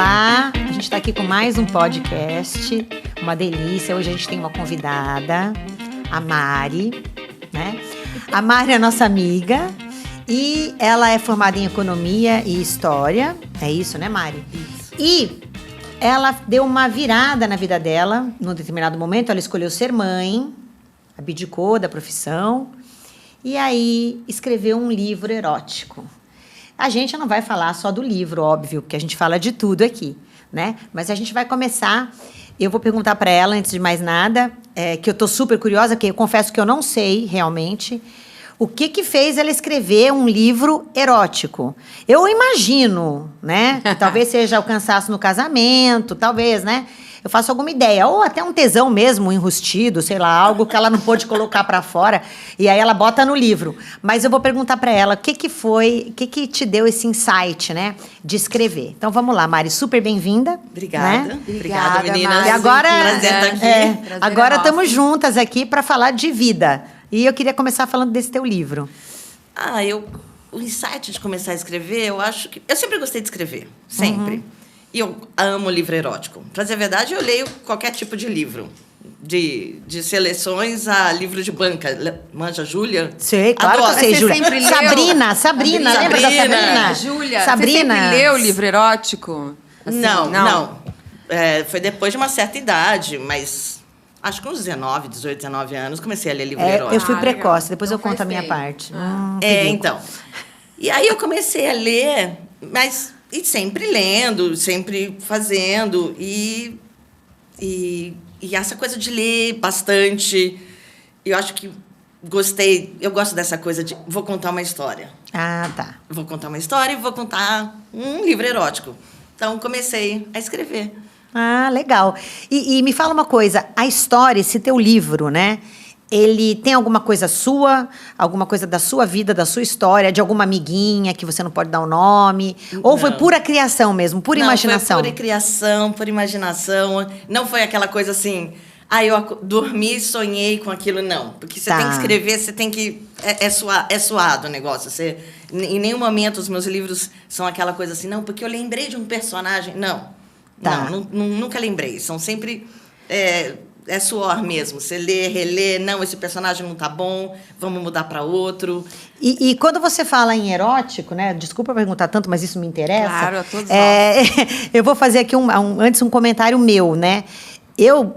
Olá, a gente está aqui com mais um podcast, uma delícia. Hoje a gente tem uma convidada, a Mari, né? A Mari é nossa amiga e ela é formada em Economia e História. É isso, né, Mari? Isso. E ela deu uma virada na vida dela. Num determinado momento, ela escolheu ser mãe, abdicou da profissão e aí escreveu um livro erótico. A gente não vai falar só do livro, óbvio, porque a gente fala de tudo aqui, né? Mas a gente vai começar. Eu vou perguntar para ela, antes de mais nada, que eu estou super curiosa, porque eu confesso que eu não sei realmente o que fez ela escrever um livro erótico. Eu imagino, né? Que talvez seja o cansaço no casamento, talvez, né? Eu faço alguma ideia. Ou até um tesão mesmo, enrustido, sei lá, algo que ela não pôde colocar para fora. E aí ela bota no livro. Mas eu vou perguntar para ela o que foi, o que te deu esse insight, né? De escrever. Então vamos lá, Mari, super bem-vinda. Obrigada. Né? Obrigada, meninas. E agora, Prazer estar aqui. agora estamos juntas aqui para falar de vida. E eu queria começar falando desse teu livro. O insight de começar a escrever, eu acho que... Eu sempre gostei de escrever, sempre. E eu amo livro erótico. Para dizer a verdade, eu leio qualquer tipo de livro. De seleções a livro de banca. Manja, Júlia? Sei, claro Adoro. que sei, Você Júlia. sempre leu? Sabrina, lembra da Sabrina? Júlia, Sabrina. você sempre leu livro erótico? Assim, Não. Foi depois de uma certa idade, mas... Acho que uns 19, 18, 19 anos, comecei a ler livro erótico. Eu fui precoce, legal. depois Então eu conto a faz minha tempo. parte. É, então. E aí eu comecei a ler, mas e sempre lendo, sempre fazendo. E essa coisa de ler bastante, eu acho que gostei. Eu gosto dessa coisa de vou contar uma história. Ah, tá. Vou contar uma história e vou contar um livro erótico. Então comecei a escrever. Ah, legal. E me fala uma coisa, a história, esse teu livro, né? Ele tem alguma coisa sua, alguma coisa da sua vida, da sua história, de alguma amiguinha que você não pode dar o nome? Ou foi pura criação mesmo, pura imaginação? Foi pura criação, pura imaginação. Não foi aquela coisa assim... eu dormi e sonhei com aquilo, não. Porque você tem que escrever, você tem que... É suado o negócio. Em nenhum momento os meus livros são aquela coisa assim, não, porque eu lembrei de um personagem. Não. Tá. Não, nunca lembrei. São sempre... É suor mesmo. Você lê, relê, não, esse personagem não tá bom, vamos mudar para outro. E quando você fala em erótico, né? Desculpa perguntar tanto, mas isso me interessa. Claro, a todos nós. Eu vou fazer aqui antes um comentário meu, né? Eu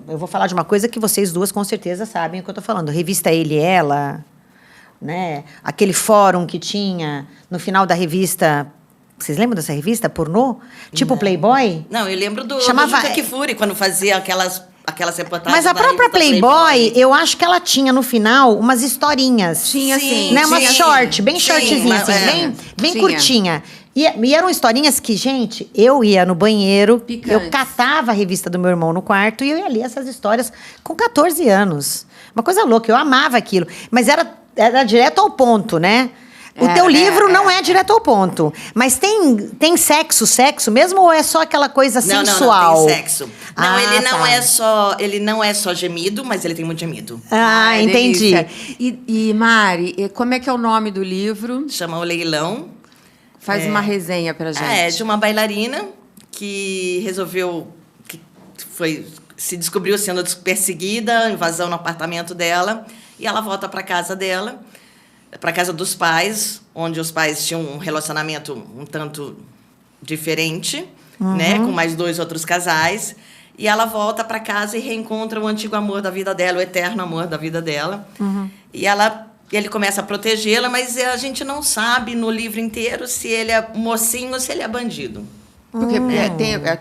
vou falar de uma coisa que vocês duas com certeza sabem o que eu tô falando. Revista Ele e Ela, né? Aquele fórum que tinha no final da revista... Vocês lembram dessa revista pornô? Tipo Playboy? Não, eu lembro do Chamava... Juca Kfouri, quando fazia aquelas reportagens. Mas a própria Playboy, eu acho que ela tinha no final umas historinhas. Tinha, sim. Né? Uma tinha, short, sim. bem Sim, shortzinha, assim, bem Tinha. curtinha. E eram historinhas que, gente, eu ia no banheiro, Picantes. eu catava a revista do meu irmão no quarto e eu ia ler essas histórias com 14 anos. Uma coisa louca, eu amava aquilo. Mas era direto ao ponto, né? O teu livro não é direto ao ponto. Mas tem sexo mesmo ou é só aquela coisa sensual? Não tem sexo. Não, tá. ele não é só gemido, mas ele tem muito gemido. Ah, entendi. Delícia. E Mari, como é que é o nome do livro? Chama O Leilão. Faz uma resenha pra gente. É de uma bailarina que resolveu... se descobriu sendo perseguida, invasão no apartamento dela. E ela volta para casa dela, para casa dos pais, onde os pais tinham um relacionamento um tanto diferente, né, com mais 2 outros casais. E ela volta para casa e reencontra o antigo amor da vida dela, o eterno amor da vida dela. E ele começa a protegê-la, mas a gente não sabe no livro inteiro se ele é mocinho ou se ele é bandido. Porque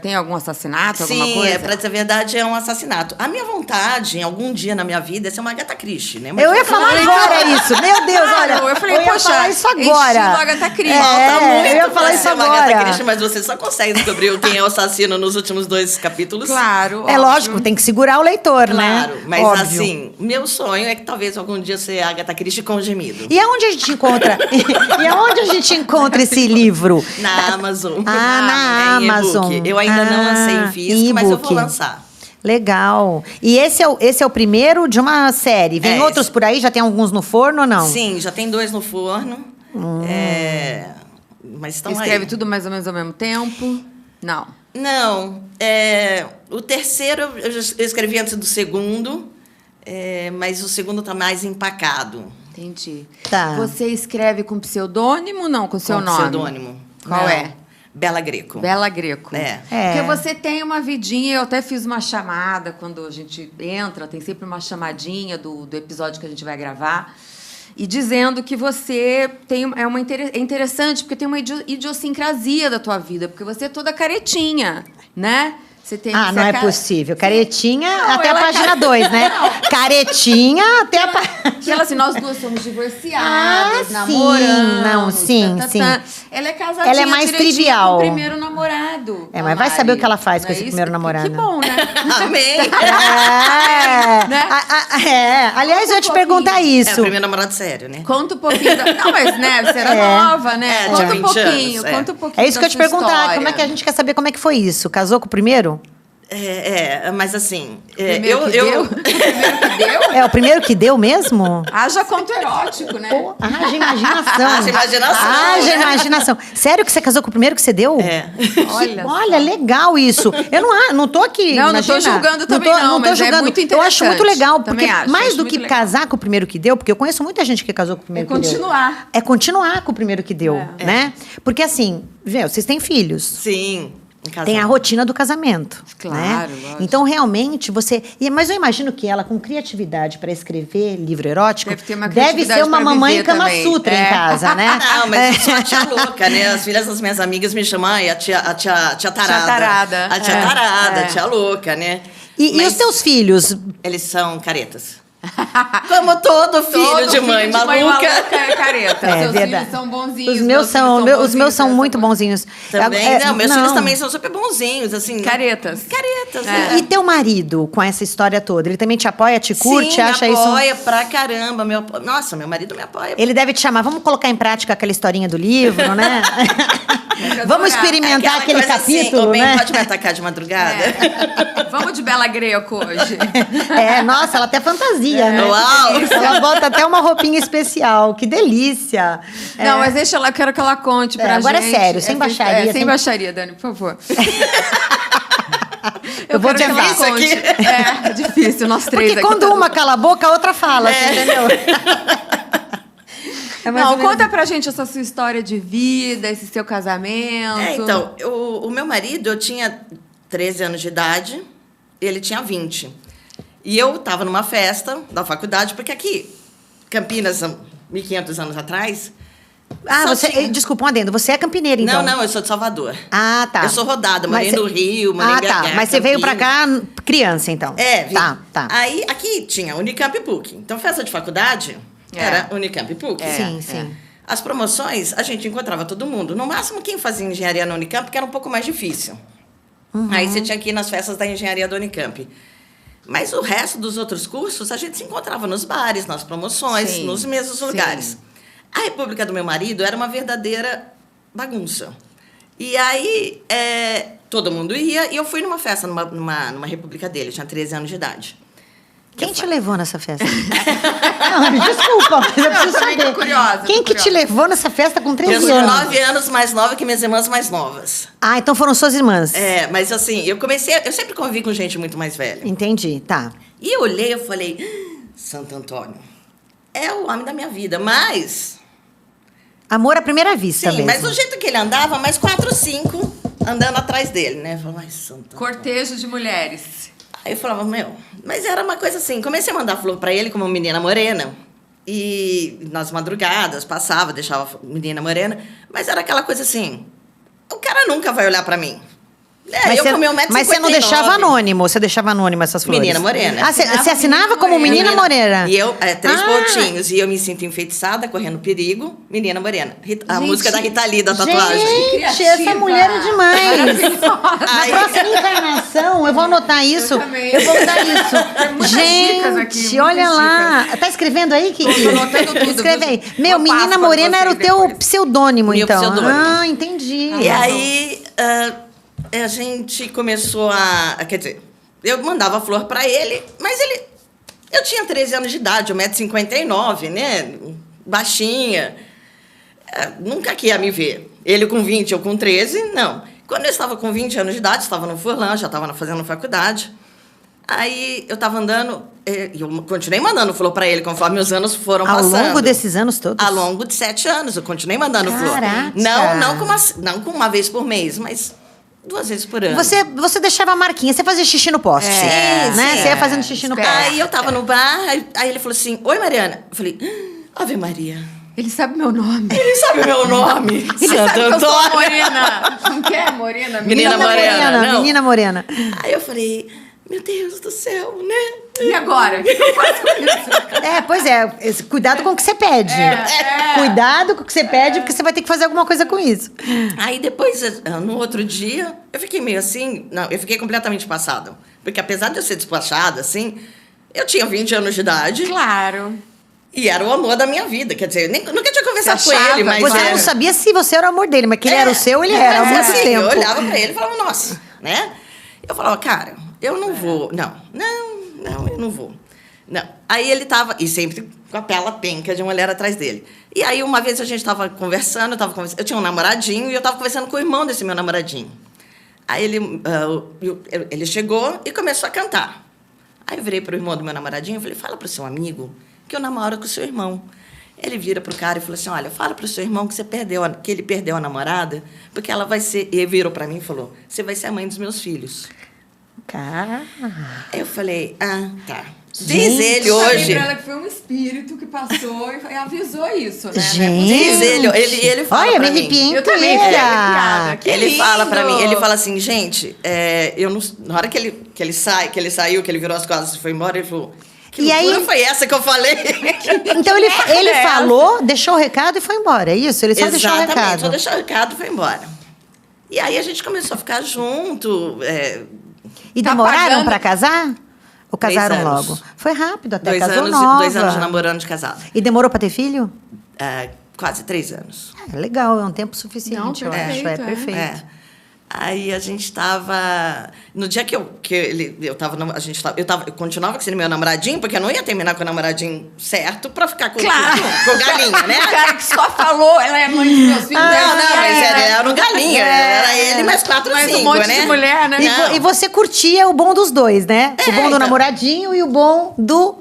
tem algum assassinato, alguma Sim, coisa? pra dizer a verdade, é um assassinato. A minha vontade, em algum dia na minha vida, é ser uma Agatha Christie, né? Mas Eu ia falar agora isso. Meu Deus, olha. Eu falei, ia poxa, falar isso agora. estilo Agatha Christie. Falta muito eu ia falar pra isso ser uma Agatha agora. Christie, mas você só consegue descobrir quem é o assassino nos últimos 2 capítulos. Claro. É lógico, tem que segurar o leitor, né? Claro, mas Óbvio. assim, meu sonho é que talvez algum dia ser Agatha Christie com gemido. E aonde a gente encontra? E aonde a gente encontra esse livro? Na Amazon. Na em Amazon. e-book. Eu ainda não lancei em físico, mas eu vou e-book. lançar. Legal. E esse é o primeiro de uma série. Vem É, outros por aí? Já tem alguns no forno ou não? Sim, já tem 2 no forno. mas estão Você aí. escreve tudo mais ou menos ao mesmo tempo? Não. Não. O terceiro eu escrevi antes do segundo, mas o segundo está mais empacado. Entendi. Tá. Você escreve com pseudônimo ou não? Com seu Com nome? pseudônimo. Qual Não. é? Bela Greco. Bela Greco. É. Porque você tem uma vidinha, eu até fiz uma chamada quando a gente entra, tem sempre uma chamadinha do episódio que a gente vai gravar, e dizendo que você tem é interessante, porque tem uma idiosincrasia da tua vida, porque você é toda caretinha, né? Você tem Ah, você não é cara- possível. Caretinha Não, até a ela é página 2, né? Caretinha até a página... E ela assim, nós duas somos divorciadas, Ah, sim. namoramos. Não, sim, sim. Ela é casadinha Ela é mais direitinho trivial. com o primeiro namorado. É, a mas vai Mari. saber o que ela faz Não com é esse isso? primeiro namorado. Que bom, né? Amém! É. Né? Aliás, eu ia te um perguntar É o isso. primeiro namorado sério, né? Conta um pouquinho. Não, mas né, você era nova, né? É, Conta tinha um 20 pouquinho, anos, conta um pouquinho. É isso que eu ia te da sua perguntar. história. Como é que a gente quer saber como é que foi isso? Casou com o primeiro? Mas assim... Primeiro que deu? Primeiro que deu? É o primeiro que deu mesmo? Haja conto erótico, né? Haja imaginação. Haja imaginação. Haja imaginação. Sério que você casou com o primeiro que você deu? Olha. Olha, legal isso. Eu não tô aqui. Não, não tô imagina. julgando também, não, tô mas é julgando. muito Eu acho muito interessante. legal, porque Também acho, mais acho do muito que legal. casar com o primeiro que deu, porque eu conheço muita gente que casou com o primeiro que continuar. deu. É continuar com o primeiro que deu, né? Porque assim, vocês têm filhos. Sim. Um casal. Tem a rotina do casamento. Claro, né? lógico. Então, realmente, você. Mas eu imagino que ela, com criatividade para escrever livro erótico, Deve ter uma deve criatividade ser uma pra mamãe viver Kama também. Sutra em casa, né? Não, mas eu sou a tia louca, né? As filhas das minhas amigas me chamam a tia tarada. tarada. A tia É, tarada, é. a tia louca, né? E Mas os teus filhos? Eles são caretas. Como todo filho Todo de mãe filho de maluca. é careta. É Seus verdade. filhos são bonzinhos. Os meus são muito bonzinhos. Também, É, não, meus não. filhos também são super bonzinhos, assim. Caretas. Caretas, É. né? E teu marido, com essa história toda, ele também te apoia, te curte, Sim, acha me isso? apoia pra caramba. Nossa, meu marido me apoia. Ele deve te chamar, vamos colocar em prática aquela historinha do livro, né? Vamos experimentar Aquela aquele coisa capítulo, assim, "Ô, bem, né? pode me atacar de madrugada? Vamos de Bela Greco hoje. Nossa, ela até fantasia, né? Uau! Ela bota até uma roupinha especial. Que delícia! Não, mas deixa ela, eu quero que ela conte pra agora é gente. sério, sem baixaria, sem sem- baixaria, Dani, por favor. Eu vou quero que ela tentar. conte. Aqui. É difícil, nós três Porque aqui. quando tá uma cala a boca, a outra fala, você entendeu? É mais Não, ou menos conta pra gente essa sua história de vida, esse seu casamento. Então, o meu marido, eu tinha 13 anos de idade, ele tinha 20. E eu estava numa festa da faculdade, porque aqui, Campinas, 1.500 anos atrás... Ah, só você. tinha- Desculpa um adendo. Você é campineira, então? Não, eu sou de Salvador. Ah, tá. Eu sou rodada, morei Mas no Rio, morei em tá. BH, Mas você veio pra Campinas. cá criança, então? Vim. Tá. Aí, aqui tinha Unicamp e PUC. Então, festa de faculdade era Unicamp e PUC. Sim. As promoções, a gente encontrava todo mundo. No máximo, quem fazia engenharia na Unicamp, que era um pouco mais difícil. Aí você tinha que ir nas festas da engenharia da Unicamp. Mas o resto dos outros cursos, a gente se encontrava nos bares, nas promoções, Sim, nos mesmos sim. lugares. A República do meu marido era uma verdadeira bagunça. E aí, todo mundo ia, e eu fui numa festa, numa República dele, eu tinha 13 anos de idade. Quem te levou nessa festa? Não, desculpa, mas eu preciso também tô saber. curiosa, tô Quem que te curiosa. levou nessa festa com Eu 13 sou anos? 9 anos mais nova que minhas irmãs mais novas. Ah, então foram suas irmãs. Mas assim, eu sempre convivi com gente muito mais velha. Entendi, tá. E eu olhei, eu falei, Santo Antônio, é o homem da minha vida, mas... Amor à primeira vista Sim, mesmo. mas do jeito que ele andava, mais 4, 5 andando atrás dele, né? Eu falei, ai, Santo Antônio. Cortejo de mulheres. Aí eu falava, mas era uma coisa assim, comecei a mandar flor pra ele como menina morena. E nas madrugadas, passava, deixava menina morena. Mas era aquela coisa assim, o cara nunca vai olhar pra mim. Mas você não deixava anônimo, você deixava anônimo essas flores? Menina morena. Ah, você assinava como menina morena? E eu, 3 Ah. pontinhos. E eu me sinto enfeitiçada, correndo perigo, menina morena. A Gente, música da Rita Lee, da tatuagem. Gente, Criativa. essa mulher é demais. Aí- Na próxima encarnação, eu vou anotar isso. também. Eu vou dar isso. muitas dicas aqui, Gente, muitas olha lá. Tá escrevendo aí, Kiki? Tô anotando tudo. Escreve aí. Uma Meu, menina Páscoa morena pra era o vocês teu depois. pseudônimo, Meu então. pseudônimo. Ah, entendi. E aí, a gente começou quer dizer, eu mandava flor pra ele, mas eu tinha 13 anos de idade, 1,59 m, né? Baixinha. nunca que ia me ver. Ele com 20, eu com 13, não. Quando eu estava com 20 anos de idade, estava no Furlan, já estava fazendo faculdade. Aí eu estava andando, e eu continuei mandando flor para ele conforme os anos foram passando. Ao longo desses anos todos? Ao longo de 7 anos, eu continuei mandando flor. Caraca! Não com uma vez por mês, mas 2 vezes por ano. Você deixava a marquinha, você fazia xixi no poste. Né? Você ia fazendo xixi no poste. Aí eu tava no bar, aí ele falou assim, oi, Mariana. Eu falei, Ave Maria. Ele sabe meu nome. Ele sabe meu nome. Ele sabe que eu sou Antônio. morena. Não quer morena? Menina morena, não. Menina morena. Aí eu falei, meu Deus do céu, né? E agora? O que eu faço com isso? Pois é. Cuidado com o que você pede. Cuidado com o que você pede, porque você vai ter que fazer alguma coisa com isso. Aí depois, no outro dia, eu fiquei meio assim... Não, eu fiquei completamente passada. Porque apesar de eu ser despachada, assim, eu tinha 20 anos de idade. Claro. E era o amor da minha vida. Quer dizer, nunca tinha conversado Você com achava? ele, mas... Você não sabia se você era o amor dele, mas que ele era o seu, ele era, ao mas mesmo assim, tempo. eu olhava pra ele e falava, nossa, né? Eu falava, cara, eu não vou. Não, eu não vou. Não. Aí ele tava, e sempre com a pela penca de mulher atrás dele. E aí uma vez a gente tava conversando, eu tinha um namoradinho e eu tava conversando com o irmão desse meu namoradinho. Aí ele chegou e começou a cantar. Aí eu virei pro irmão do meu namoradinho e falei, fala pro seu amigo que eu namoro com o seu irmão. Ele vira pro cara e falou assim, olha, fala pro seu irmão que ele perdeu a namorada, porque ela vai ser... E ele virou pra mim e falou, você vai ser a mãe dos meus filhos. Cara. Aí eu falei, tá. Diz Gente, ele Eu falei hoje... pra ela que foi um espírito que passou e avisou isso, né? Gente. Diz ele fala Olha, pra me mim... arrepiei Eu também fiquei arrepiada. Que Ele lindo! fala pra mim, ele fala assim, gente, eu não, na hora que ele saiu, que ele virou as costas e foi embora, ele falou, que loucura foi essa que eu falei? Então ele falou, deixou o recado e foi embora, é isso? Ele só deixou o Exatamente, recado. só deixou o recado e foi embora. E aí a gente começou a ficar junto. E Tá demoraram pagando- pra casar? Ou 3 casaram anos. logo? Foi rápido, até 2 casou anos, nova. 2 anos namorando de casado. E demorou pra ter filho? Quase 3 anos. É legal, é um tempo suficiente, Não, eu acho. perfeito, É é. perfeito. Aí a gente estava... No dia que eu continuava com esse meu namoradinho, porque eu não ia terminar com o namoradinho certo pra ficar com o galinha, né? O cara que só falou, ela é mãe dos meus filhos. Não, mas era um galinha. Era ele mais 4 ou 5, Mais um monte né? de mulher, né? Não. E você curtia o bom dos dois, né? O bom do então. namoradinho e o bom do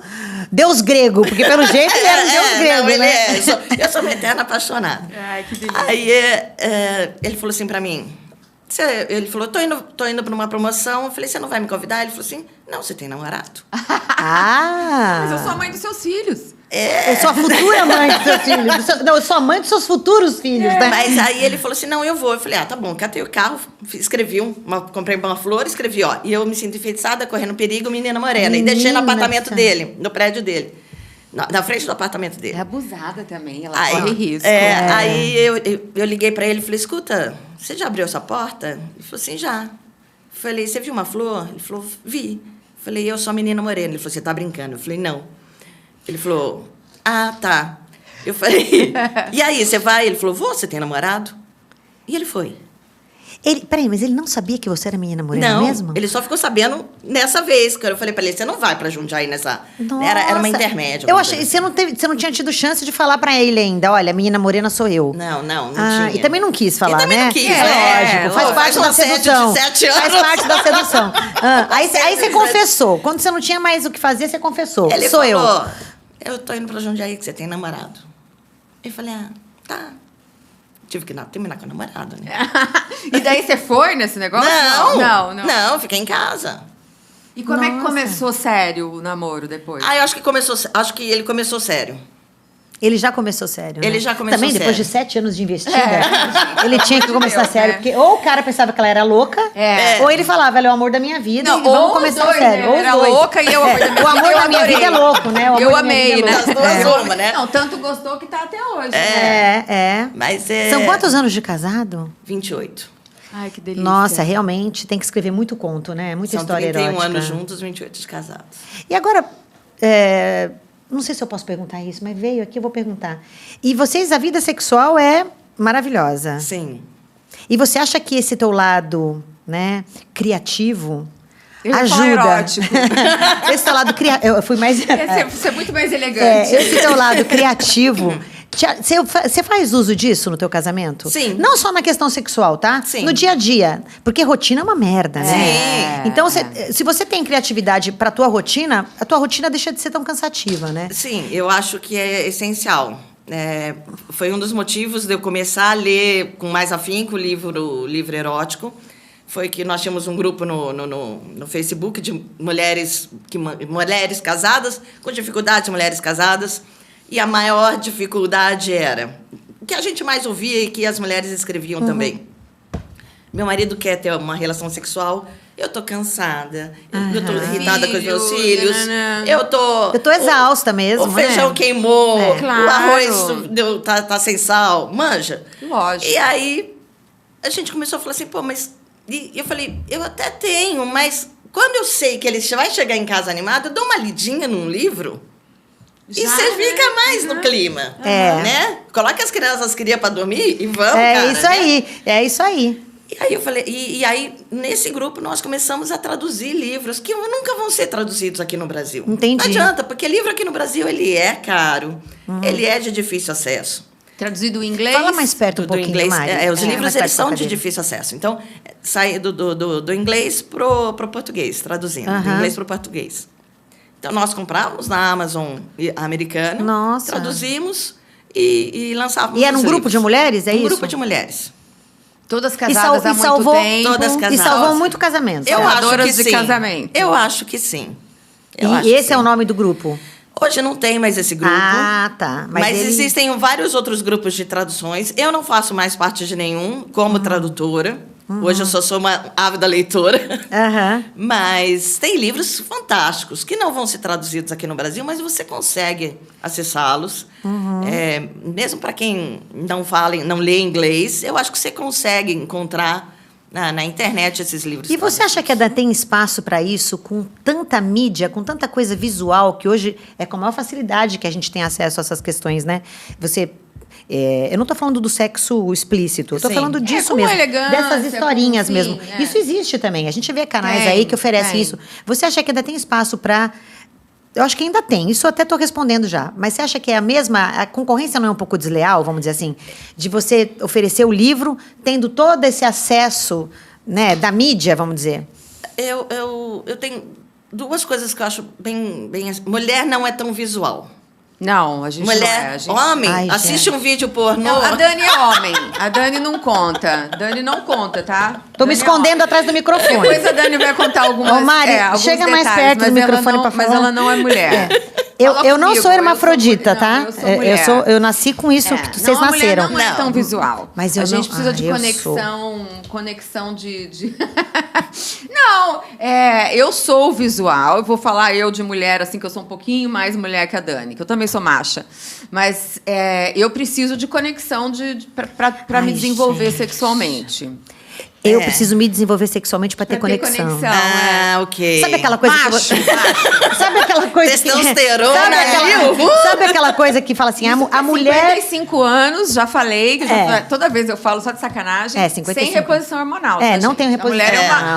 deus grego. Porque pelo jeito ele era um deus grego, não, ele né? eu sou uma eterna apaixonada. Ai, que delícia. Aí ele falou assim pra mim... Ele falou, tô indo pra uma promoção. Eu falei, você não vai me convidar? Ele falou assim, não, você tem namorado. Ah! Mas eu sou a mãe dos seus filhos. Eu sou a futura mãe dos seus filhos. Não, eu sou a mãe dos seus futuros filhos, né? Mas aí ele falou assim, não, eu vou. Eu falei, tá bom, catei o carro, escrevi comprei uma flor, escrevi, ó. E eu me sinto enfeitiçada, correndo perigo, menina morena. E deixei no Menina, apartamento essa- dele, no prédio dele. Na frente do apartamento dele. É abusada também, ela Aí, corre risco. Aí eu liguei pra ele e falei, escuta, você já abriu essa porta? Ele falou assim, já. Falei, você viu uma flor? Ele falou, vi. Falei, eu sou a menina morena. Ele falou, você tá brincando? Eu falei, não. Ele falou, tá. Eu falei, e aí, você vai? Ele falou, você tem namorado? E ele foi. Peraí, mas ele não sabia que você era menina morena Não, mesmo? ele só ficou sabendo nessa vez. Que eu falei pra ele, você não vai pra Jundiaí nessa... Era uma Nossa. intermédia. Eu alguma achei, coisa você não tinha tido chance de falar pra ele ainda, olha, a menina morena sou eu. Não Ah, tinha. e também não quis falar, E também né? não quis, lógico, faz parte um da assédio de sedução. 7 anos. Faz parte da sedução. Aí você Assédio. confessou. Quando você não tinha mais o que fazer, você confessou. Ele sou falou, eu tô indo pra Jundiaí, que você tem namorado. Eu falei, tá. Tive que terminar com o namorado, né? E daí você foi nesse negócio? Não, fiquei em casa. E como é que Nossa. começou sério o namoro depois? Aí eu acho que ele começou sério. Ele já começou sério, né? Ele já começou Também, depois sério. de 7 anos de investida, É. ele tinha que começar Deus, sério. né? Porque ou o cara pensava que ela era louca, É. ou ele falava, ela é o amor da minha vida Não, e vamos ou começar os dois, sério. né? Ou os Era dois. louca e eu, amor da minha O amor vida, eu da minha vida é adorei. louco, né? O amor Eu da minha amei, vida é né? louco. As duas uma, né? Não, tanto gostou que tá até hoje. né? É. Mas São quantos anos de casado? 28. Ai, que delícia. Nossa, realmente tem que escrever muito conto, né? Muita São história 31 erótica. anos juntos, 28 de casados. E agora, não sei se eu posso perguntar isso, mas veio aqui, eu vou perguntar. E vocês, a vida sexual é maravilhosa. Sim. E você acha que esse teu lado, né, criativo, Eu ia falar ajuda? erótico. Esse teu lado criativo, eu fui mais... Você é muito mais elegante. Esse teu lado criativo Você faz uso disso no teu casamento? Sim. Não só na questão sexual, tá? Sim. No dia a dia. Porque rotina é uma merda, né? Sim. Então, se você tem criatividade pra tua rotina, a tua rotina deixa de ser tão cansativa, né? Sim, eu acho que é essencial. Foi um dos motivos de eu começar a ler com mais afinco o livro erótico. Foi que nós tínhamos um grupo no Facebook de mulheres casadas, com dificuldades, mulheres casadas. E a maior dificuldade era o que a gente mais ouvia e que as mulheres escreviam também. Meu marido quer ter uma relação sexual, eu tô cansada, eu tô irritada com os meus filhos, eu tô exausta mesmo, o feijão queimou, Claro. o arroz tá sem sal, manja. Lógico. E aí a gente começou a falar assim, pô, mas... E eu falei, eu até tenho, mas quando eu sei que ele vai chegar em casa animado, eu dou uma lidinha num livro... E você fica mais no clima, né? Coloca as crianças para dormir e vamos, cara, isso aí, é isso aí. E aí eu falei, e aí nesse grupo nós começamos a traduzir livros que nunca vão ser traduzidos aqui no Brasil. Entendi. Não adianta, porque livro aqui no Brasil ele é caro, ele é de difícil acesso. Traduzido em inglês? Fala mais perto um Do pouquinho, inglês, Mari. os livros mais eles perto são da de cadeira. difícil acesso. Então, sai do inglês pro português, traduzindo. Do inglês pro português. Então, nós comprávamos na Amazon americana, Nossa. traduzimos e lançávamos. E era um os grupo livros. de mulheres, é um isso? grupo de mulheres. Todas casadas há muito salvou, tempo. Todas E casadas. salvou muito casamento. Eu acho Adoras que de sim. casamento. Eu acho que sim. E Eu acho esse que é o sim. nome do grupo? Hoje não tem mais esse grupo. Ah, tá. Mas ele- existem vários outros grupos de traduções. Eu não faço mais parte de nenhum como tradutora. Hoje eu só sou uma ávida leitora. Aham. Mas tem livros fantásticos que não vão ser traduzidos aqui no Brasil, mas você consegue acessá-los. Mesmo para quem não lê inglês, eu acho que você consegue encontrar na internet esses livros. E você acha que ainda tem espaço para isso com tanta mídia, com tanta coisa visual, que hoje é com a maior facilidade que a gente tem acesso a essas questões, né? Eu não estou falando do sexo explícito, eu estou Sim. falando disso com mesmo. elegância, Dessas historinhas com, mesmo. sim, Isso existe também. A gente vê canais Tem, aí que oferecem tem. isso. Você acha que ainda tem espaço para... Eu acho que ainda tem, isso eu até estou respondendo já. Mas você acha que é a mesma... A concorrência não é um pouco desleal, vamos dizer assim? De você oferecer o livro, tendo todo esse acesso, né, da mídia, vamos dizer? Eu tenho duas coisas que eu acho bem... Mulher não é tão visual. Não, a gente não é. Mulher, A gente... homem, Ai, assiste gente. um vídeo pornô. Não, a Dani é homem. A Dani não conta. Dani não conta, tá? Tô me Dani é escondendo homem. atrás do microfone. Depois a Dani vai contar algumas, Ô, Mari, alguns chega mais detalhes, perto do mas ela microfone não- pra falar. Mas ela não é mulher. Eu Fala não comigo, sou hermafrodita, eu sou tá? mulher. Não, eu sou mulher. Eu nasci com isso que vocês não, a mulher nasceram. não é tão Não. visual. Mas eu a gente não- precisa de eu conexão de... Não, eu sou visual. Eu vou falar eu de mulher, assim, que eu sou um pouquinho mais mulher que a Dani, que eu também sou macha. Mas eu preciso de conexão para me Ai, desenvolver gente. sexualmente. Eu preciso me desenvolver sexualmente pra ter Pra ter conexão. conexão. Ok. Sabe aquela coisa Macho, que sabe aquela coisa Testosterona, sabe aquela coisa que fala assim, a mulher 55 anos, já falei, que toda vez eu falo só de sacanagem, 55. sem reposição hormonal. É, tá, não gente? tem reposição.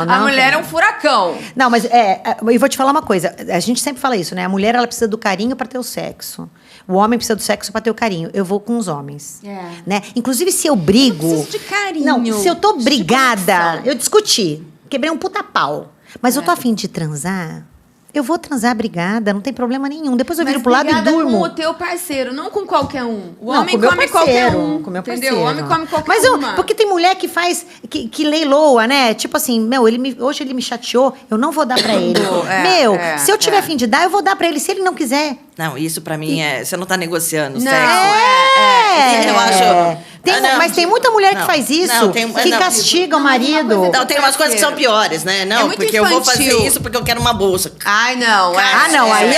A mulher é um furacão. Não, mas eu vou te falar uma coisa. A gente sempre fala isso, né? A mulher ela precisa do carinho para ter o sexo. O homem precisa do sexo para ter o carinho. Eu vou com os homens. Né? Inclusive, se eu brigo. Eu preciso de carinho. Não, se eu tô de brigada, conexão. eu discuti. Quebrei um puta pau. Mas eu tô afim de transar. Eu vou transar brigada, não tem problema nenhum. Depois eu viro pro lado e brigada durmo. com o teu parceiro, não com qualquer um. O Não, homem com meu come parceiro, qualquer um. com meu entendeu? parceiro. O homem come qualquer Mas uma. porque tem mulher que faz, que leiloa, né? Tipo assim, hoje ele me chateou, eu não vou dar pra ele. Se eu tiver fim de dar, eu vou dar pra ele. Se ele não quiser. Não, isso pra mim você não tá negociando Não, sexo. Eu acho... Mas tem muita mulher que Não, faz isso, não, tem- que não, castiga o não, mas uma marido. coisa Então, tem umas coisas que são piores, né? Não, muito porque eu vou fazer infantil. isso porque eu quero uma bolsa. Ai, não. Ah, não, aí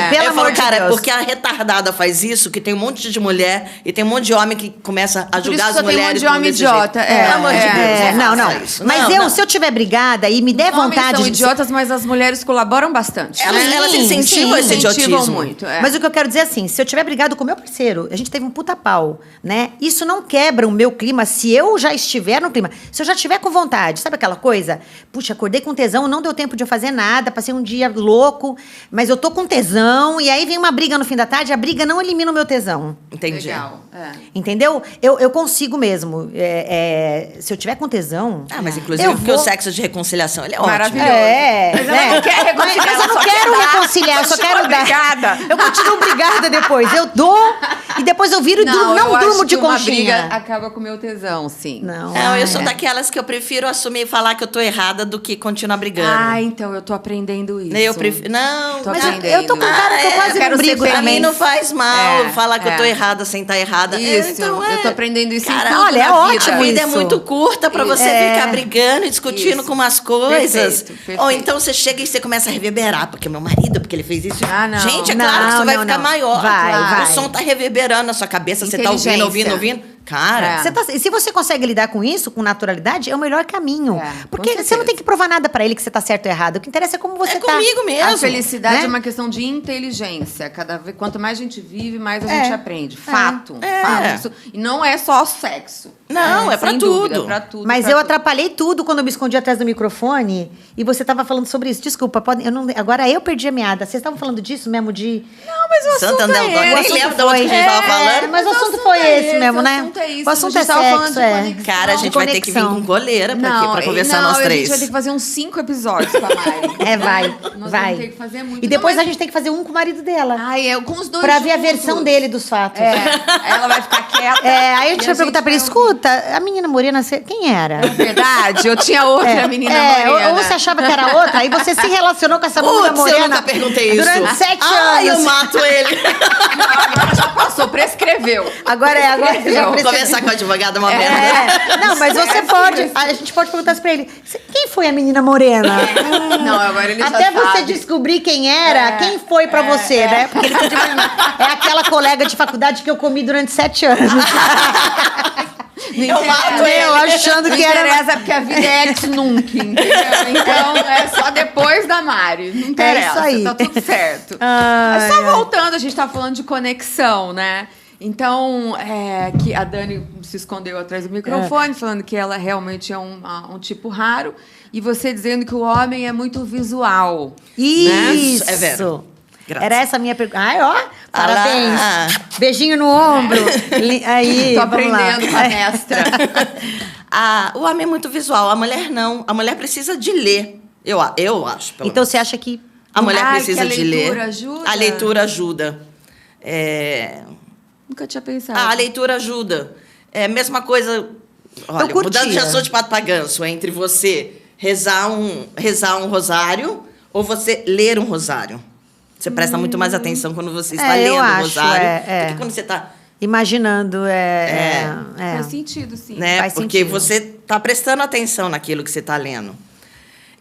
pelo eu amor falo, de cara, Deus. porque a retardada faz isso, que tem um monte de mulher e tem um monte de homem que começa a Por isso julgar só as tem um monte mulheres de homem desse idiota. jeito. Pelo amor de Deus, Não, faça não. isso. Mas Não, não. se eu tiver brigada e me der Os homens vontade são de... idiotas, mas as mulheres colaboram bastante. Elas- né? elas incentivam esse incentivam idiotismo. muito. Mas o que eu quero dizer é assim, se eu tiver brigado com o meu parceiro, a gente teve um puta pau, né? Isso isso não quebra o meu clima se eu já estiver no clima. Se eu já estiver com vontade, sabe aquela coisa? Puxa, acordei com tesão, não deu tempo de eu fazer nada, passei um dia louco, mas eu tô com tesão, e aí vem uma briga no fim da tarde, a briga não elimina o meu tesão. Entendi. Legal. Entendeu? Eu consigo mesmo. Se eu tiver com tesão. Mas inclusive porque o sexo de reconciliação ele é ótimo. Maravilhoso. Mas ela não quer reconciliar, Mas eu não ela só quero quer dar. reconciliar, eu só quero dar. Obrigada. Eu continuo brigada depois. Eu dou e depois eu viro e não eu durmo acho de que uma conchinha. briga acaba com o meu tesão, sim. Não, Não, eu sou daquelas que eu prefiro assumir e falar que eu tô errada do que continuar brigando. Então eu tô aprendendo isso. Eu prefiro. Não, Tô Mas aprendendo. eu tô com cara que eu quase quero não ser brigo feliz. pra mim também. não faz mal falar que eu tô é. errada sem estar errada. Isso, Então, eu tô aprendendo isso Cara, em tudo olha, é na ótimo vida. A vida é isso. muito curta pra você ficar brigando e discutindo Isso. com umas coisas. Perfeito. Ou então você chega e você começa a reverberar, porque meu marido, porque ele fez isso. Não. Gente, é claro que isso vai ficar maior. Vai. O som tá reverberando na sua cabeça, você tá ouvindo. Inteligência. Cara, Se você consegue lidar com isso, com naturalidade, é o melhor caminho. Com Porque você não certeza. tem que provar nada pra ele que você tá certo ou errado. O que interessa é como você é tá. comigo mesmo. A felicidade né? é uma questão de inteligência. Quanto mais a gente vive, mais a gente aprende. Fato. Isso. E não é só sexo. Não, é pra sem tudo. dúvida, é pra tudo. Mas pra eu tudo. atrapalhei tudo quando eu me escondi atrás do microfone e você tava falando sobre isso. Desculpa, agora eu perdi a meada. Vocês estavam falando disso mesmo de... Mas o Santo assunto André, é agora esse. nem lembro de onde que a gente tava falando. Mas o assunto foi esse mesmo, né? O assunto é isso. O assunto A gente é tava falando sexo, de é. conexão. Cara, a gente vai ter que vir com coleira pra conversar nós A gente três. vai ter que fazer uns 5 episódios com a Mari. Vai. Nós vai. vamos ter que fazer muito. E depois Não, a gente tem que fazer um com o marido dela. com os dois Pra ver a juntos. versão dele dos fatos. Ela vai ficar quieta. Aí a gente e vai perguntar pra ele, vai escuta, a menina morena, quem era? ouvir. Verdade, eu tinha outra menina morena. Ou você achava que era outra, aí você se relacionou com essa menina Putz, morena. eu nunca perguntei isso. Durante 7 Ai, eu anos. mato ele. Agora já passou, prescreveu. Agora você já Vou precisa- conversar com a advogada uma merda. Não, mas você pode. A gente pode perguntar isso pra ele. Quem foi a menina morena? Não, agora ele Até já você sabe. descobrir quem era, quem foi pra você, né? Porque ele podia imaginar. É aquela colega de faculdade que eu comi durante 7 anos. Eu mato ele. Eu achando Não que era. interessa porque a vida é ex nunc, entendeu? Então é só depois da Mari. Não interessa, isso aí. tá tudo certo. Ai, Mas só voltando, a gente tá falando de conexão, né? Então, que a Dani se escondeu atrás do microfone, falando que ela realmente é um tipo raro. E você dizendo que o homem é muito visual. Isso. É Vera. Graças. Era essa a minha pergunta. Ai, ó, parabéns. Olá. Beijinho no ombro. Aí, Tô vamos lá. aprendendo com a mestra. O homem é muito visual, a mulher não. A mulher precisa de ler. Eu acho, pelo Então menos. você acha que. A mulher Ai, precisa que a de ler. leitura ajuda? A leitura ajuda. Nunca tinha pensado. A leitura ajuda. É a mesma coisa. Olha, curtia. mudando de assunto de pato pra ganso, entre você rezar um rosário ou você ler um rosário. Você presta muito mais atenção quando você está eu lendo o acho, rosário é. do que quando você está. Imaginando. Faz sentido, sim. Né? Faz Porque sentido. você está prestando atenção naquilo que você está lendo.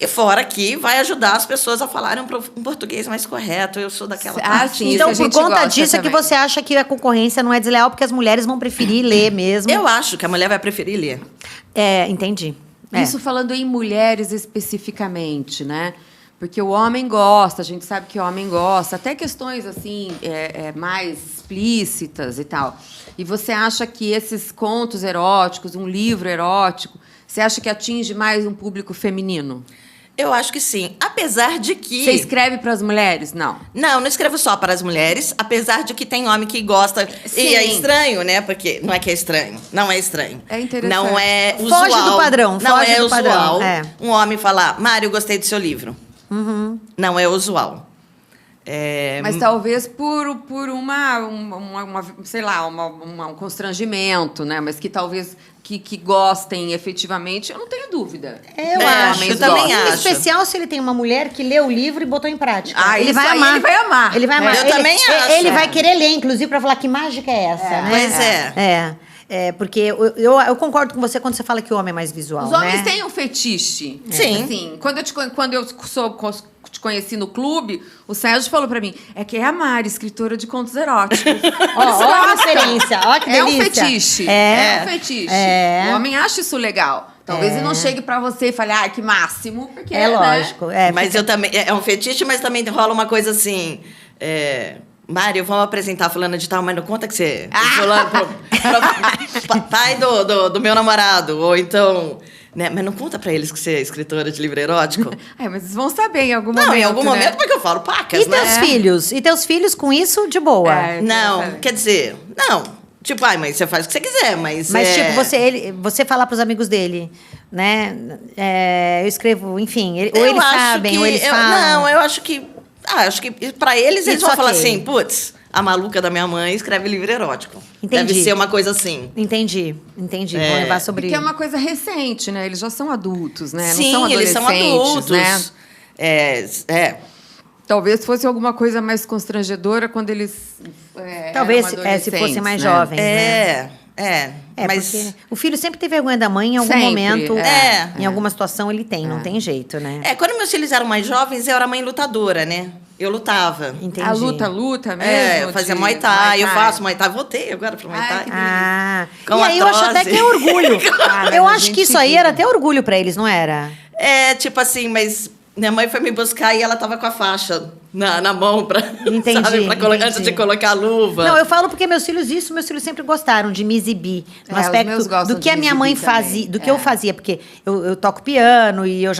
E fora que vai ajudar as pessoas a falarem um português mais correto. Eu sou daquela parte. sim, Então, isso a por gente conta gosta disso, é que também. você acha que a concorrência não é desleal, porque as mulheres vão preferir ler mesmo. Eu acho que a mulher vai preferir ler. Entendi. Isso falando em mulheres especificamente, né? Porque o homem gosta, a gente sabe que o homem gosta, até questões assim mais explícitas e tal. E você acha que esses contos eróticos, um livro erótico, você acha que atinge mais um público feminino? Eu acho que sim. Apesar de que... Você escreve para as mulheres? Não. Não escrevo só para as mulheres, apesar de que tem homem que gosta. Sim. E é estranho, né? Porque não é que é estranho. Não é estranho. É interessante. Não é usual. Foge do padrão, Não foge é do usual padrão, um homem falar, Mário, eu gostei do seu livro. Não é usual. Mas talvez por sei lá, um constrangimento, né? Mas que talvez que gostem efetivamente, eu não tenho dúvida. Eu acho, acho. eu também Em acho. especial se ele tem uma mulher que leu o livro e botou em prática. Ele vai amar. Ele vai amar. Ele vai amar. Eu Ele- também acho. Ele vai querer ler, inclusive, pra falar que mágica é essa, né? Pois é. Porque eu concordo com você quando você fala que o homem é mais visual, Os homens né? têm um fetiche. Sim. Assim, quando eu te conheci no clube, o Sérgio falou pra mim, que é a Mari, escritora de contos eróticos. Ó a referência, ó que É um delícia. fetiche. É. Um fetiche. É. O homem acha isso legal. Talvez ele não chegue pra você e fale, que máximo. Porque, É né? lógico. Mas eu também... É um fetiche, mas também rola uma coisa assim... Mário, vamos apresentar fulana de tal, mas não conta que você... Fulano, pai do meu namorado. Ou então... Né? Mas não conta pra eles que você é escritora de livro erótico. Mas eles vão saber em algum momento, Não, em algum né? momento, porque eu falo pacas, E né? teus filhos? E teus filhos com isso, de boa? Não, quer dizer... Não, tipo, mãe, você faz o que você quiser, mas... Mas, tipo, você falar pros amigos dele, né? Eu escrevo, enfim, ou eles sabem, ou eles falam. Não, eu acho que... acho que pra eles It's vão falar okay. assim, putz, a maluca da minha mãe escreve livro erótico. Entendi. Deve ser uma coisa assim. Entendi. Vou levar sobre... Porque é uma coisa recente, né? Eles já são adultos, né? Sim, não são eles são adolescentes, adultos. né? Talvez fosse alguma coisa mais constrangedora quando eles Talvez, eram se adolescentes, fossem mais né? jovens, né? Mas... Porque o filho sempre teve vergonha da mãe em algum Sempre, momento. é. Em alguma situação ele tem, não tem jeito, né? quando meus filhos eram mais jovens, eu era mãe lutadora, né? Eu lutava. Entendi. A luta mesmo? Eu fazia de Muay Thai, eu faço Muay Thai. Voltei agora pro Muay Ai, Thai. que E Com aí eu acho até artrose. que é orgulho. mas Eu a acho gente que isso aí fica- era até orgulho pra eles, não era? Tipo assim, mas minha mãe foi me buscar e ela tava com a faixa na mão pra, Entendi, sabe, pra entendi. antes de colocar a luva. Não, eu falo porque meus filhos sempre gostaram de me exibir. No os aspecto meus gostam do que de a me minha mãe exibir também. fazia, do que eu fazia, porque eu toco piano e eu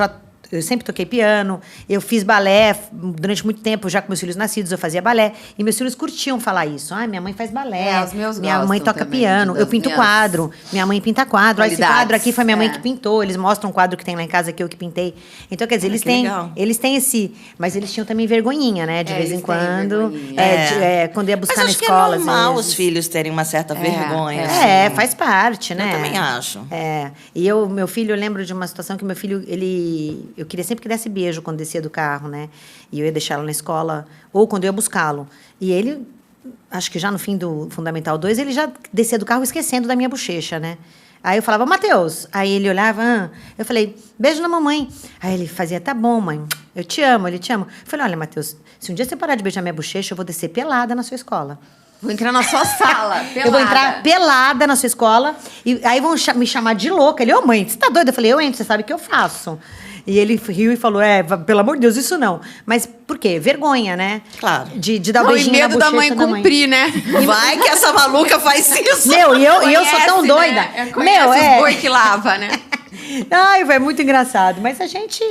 sempre toquei piano, eu fiz balé durante muito tempo, já com meus filhos nascidos, eu fazia balé. E meus filhos curtiam falar isso. Minha mãe faz balé, Os meus minha mãe gostam toca também, piano, eu das pinto minhas quadro, minha mãe pinta quadro. Esse qualidades. quadro aqui foi minha mãe É. que pintou, eles mostram um quadro que tem lá em casa que eu que pintei. Então, quer dizer, que legal. eles têm esse... Mas eles tinham também vergonhinha, né? De vez eles em têm quando. vergonhinha. Quando ia buscar Mas na acho escola, que é às normal vezes. os filhos terem uma certa vergonha. Faz parte, né? Eu também acho. E meu filho, eu lembro de uma situação que meu filho, eu queria sempre que desse beijo quando descia do carro, né? E eu ia deixá-lo na escola, ou quando eu ia buscá-lo. E ele, acho que já no fim do Fundamental 2, ele já descia do carro esquecendo da minha bochecha, né? Aí eu falava, Matheus. Aí ele olhava, eu falei, beijo na mamãe. Aí ele fazia, tá bom, mãe, eu te amo, ele te ama. Eu falei, olha, Matheus, se um dia você parar de beijar minha bochecha, eu vou descer pelada na sua escola. Vou entrar na sua sala, pelada. Eu vou entrar pelada na sua escola e aí vão me chamar de louca. Ele, mãe, você tá doida? Eu falei, eu entro, você sabe que eu faço. E ele riu e falou, pelo amor de Deus, isso não. Mas por quê? Vergonha, né? Claro. De dar o Não, e beijinho medo na da bochecha mãe cumprir, né? Vai que essa maluca faz isso. Meu, e eu sou tão Conhece, doida. Né? Conhece os boi que lava, né? Ai, é muito engraçado. Mas a gente...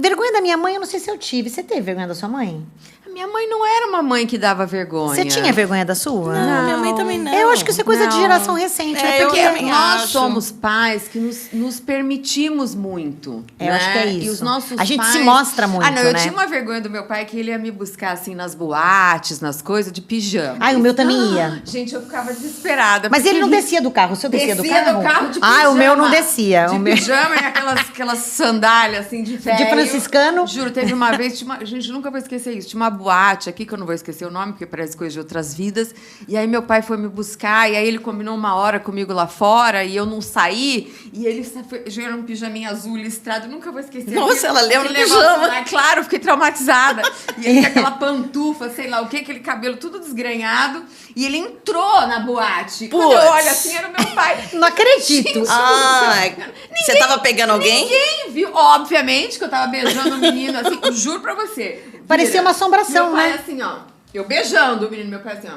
vergonha da minha mãe, eu não sei se eu tive. Você teve vergonha da sua mãe? Minha mãe não era uma mãe que dava vergonha. Você tinha vergonha da sua? Não, minha mãe também não. Eu acho que isso é coisa de Não. geração recente. É, eu Porque também nós acho. somos pais que nos permitimos muito. Eu né? acho que é E os isso. nossos A gente pais... se mostra muito, não, eu né? tinha uma vergonha do meu pai que ele ia me buscar assim nas boates, nas coisas, de pijama. Ai, o meu também ia. Gente, eu ficava desesperada. Mas porque ele não descia do carro. O seu descia do carro? do carro de pijama. Ah, o meu não descia. De O meu... pijama e aquelas sandálias assim de velho. franciscano. Juro, teve uma vez, gente, nunca vou esquecer isso. Tinha uma boate aqui, que eu não vou esquecer o nome, porque parece coisa de outras vidas. E aí meu pai foi me buscar, e aí ele combinou uma hora comigo lá fora, e eu não saí. E ele jogou um pijaminha azul listrado, nunca vou esquecer. Nossa, ela lembra Ele do levou- pijama. Ah, claro, eu fiquei traumatizada. E ele com aquela pantufa, sei lá o que, aquele cabelo tudo desgrenhado. E ele entrou na boate. Quando eu Puts. olho assim, era o meu pai. Não acredito. Ai, você tava pegando alguém? Ninguém viu, obviamente, que eu tava beijando o menino, assim, eu juro pra você. Parecia Vira. uma assombração, meu pai, né? assim, ó, eu beijando o menino, meu pai assim, ó.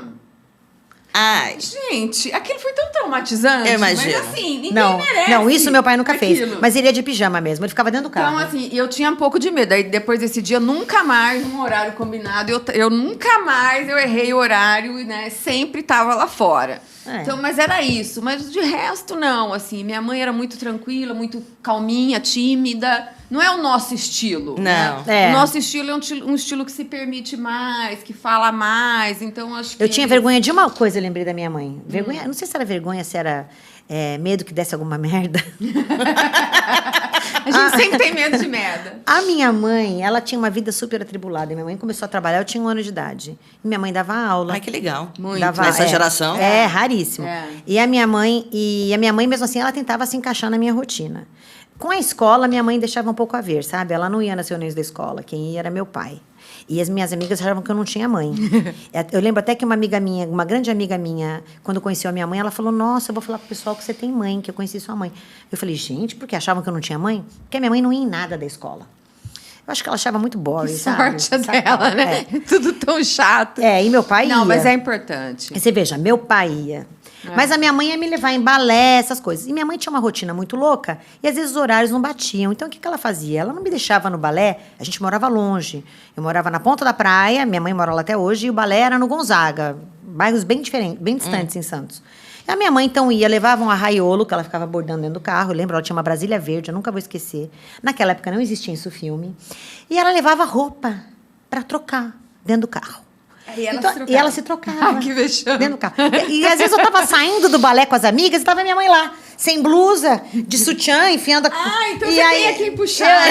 Ai, Gente, aquilo foi tão traumatizante. Eu imagino. Mas assim, ninguém Não, merece. não, isso meu pai nunca fez. aquilo. Mas ele ia de pijama mesmo, ele ficava dentro do carro. Então, assim, eu tinha um pouco de medo. Aí, depois desse dia, nunca mais, num horário combinado, eu nunca mais eu errei o horário, né? Sempre tava lá fora. É. Então, mas era isso. Mas de resto, não, assim. Minha mãe era muito tranquila, muito calminha, tímida. Não é o nosso estilo. Não. Né? É. O nosso estilo é um estilo que se permite mais, que fala mais. Então, acho que... Eu tinha vergonha de uma coisa, eu lembrei da minha mãe. Vergonha, não sei se era vergonha, se era medo que desse alguma merda. A gente sempre tem medo de merda. A minha mãe, ela tinha uma vida super atribulada. Minha mãe começou a trabalhar, eu tinha 1 ano de idade. E minha mãe dava aula. ai que legal. Muito. Nessa geração? É, raríssimo. É. E a minha mãe, mesmo assim, ela tentava se encaixar na minha rotina. Com a escola, minha mãe deixava um pouco a ver, sabe? Ela não ia nas reuniões da escola, quem ia era meu pai. E as minhas amigas achavam que eu não tinha mãe. Eu lembro até que uma amiga minha, uma grande amiga minha, quando conheceu a minha mãe, ela falou, nossa, eu vou falar pro pessoal que você tem mãe, que eu conheci sua mãe. Eu falei, gente, por que achavam que eu não tinha mãe? Porque a minha mãe não ia em nada da escola. Eu acho que ela achava muito boring, Que sabe? sorte a dela, né? Tudo tão chato. E meu pai ia. Não, mas é importante. E você veja, meu pai ia. Mas a minha mãe ia me levar em balé, essas coisas. E minha mãe tinha uma rotina muito louca e às vezes os horários não batiam. Então o que ela fazia? Ela não me deixava no balé, a gente morava longe. Eu morava na ponta da praia, minha mãe mora lá até hoje, e o balé era no Gonzaga, bairros bem diferentes, bem distantes em Santos. E a minha mãe então ia, levava um arraiolo, que ela ficava bordando dentro do carro. Eu lembro, ela tinha uma Brasília verde, eu nunca vou esquecer. Naquela época não existia isso filme. E ela levava roupa para trocar dentro do carro. E ela se trocava. Ai, que vexame. Dentro do carro. E às vezes eu tava saindo do balé com as amigas e tava minha mãe lá, sem blusa, de sutiã, enfiando a... Então e você aí, tem a quem puxar.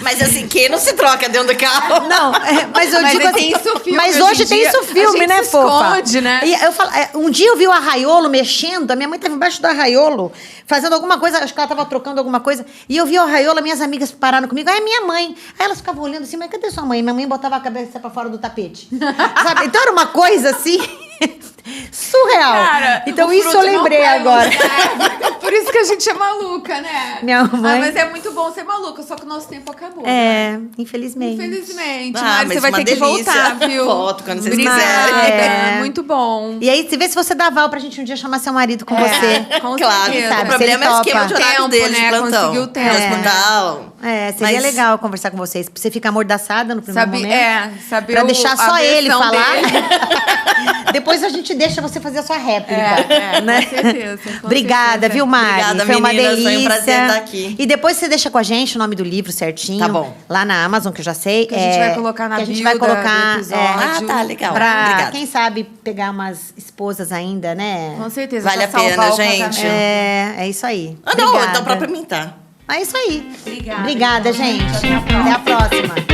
Mas assim, quem não se troca dentro do carro? Não, mas eu Mas digo tem assim, isso filme mas hoje hoje em tem dia, isso filme, a gente né, se fofa? esconde, né? E eu falo, um dia eu vi o arraiolo mexendo, a minha mãe estava embaixo do arraiolo, fazendo alguma coisa, acho que ela estava trocando alguma coisa, e eu vi o arraiolo, minhas amigas pararam comigo, é minha mãe. Aí elas ficavam olhando assim, mas cadê sua mãe? Minha mãe botava a cabeça para fora do tapete. Sabe? Então era uma coisa assim surreal. Cara, então o isso eu fruto não lembrei cai agora. onde deve. Por isso que a gente é maluca, né? Minha mãe- Mas é muito bom ser maluca, só que o nosso tempo acabou. né? Infelizmente. Infelizmente. Ah, Mari, mas você vai uma ter que delícia. voltar, viu? Volto quando vocês Obrigada. quiserem. Muito bom. E aí, vê se você dá aval pra gente um dia chamar seu marido com você. Com Claro, certeza. Sabe, o problema é o se ele esquema de topa. horário Tempo, deles de né? plantão. Conseguiu o tempo. Hospital. Seria Mas- legal conversar com vocês. Pra você ficar amordaçada no primeiro momento. Saber Pra deixar só a ele versão falar. dele. Depois a gente deixa você fazer a sua réplica. Com certeza. com Obrigada, certeza. viu, Mari? Obrigada, foi uma meninas, delícia. foi um prazer estar aqui. E depois você deixa com a gente o nome do livro certinho. Tá bom. Lá na Amazon, que eu já sei. Que a gente vai colocar na que a gente bio vai do colocar, episódio. Ah, tá, legal. Pra, Obrigada. quem sabe, pegar umas esposas ainda, né? Com certeza. Vale pra a pena, salvar o gente. casamento. É isso aí. Ah, não, Obrigada. então pra mim tá. É isso aí. Obrigada, Obrigada, então, gente. gente. Até a Até a próxima.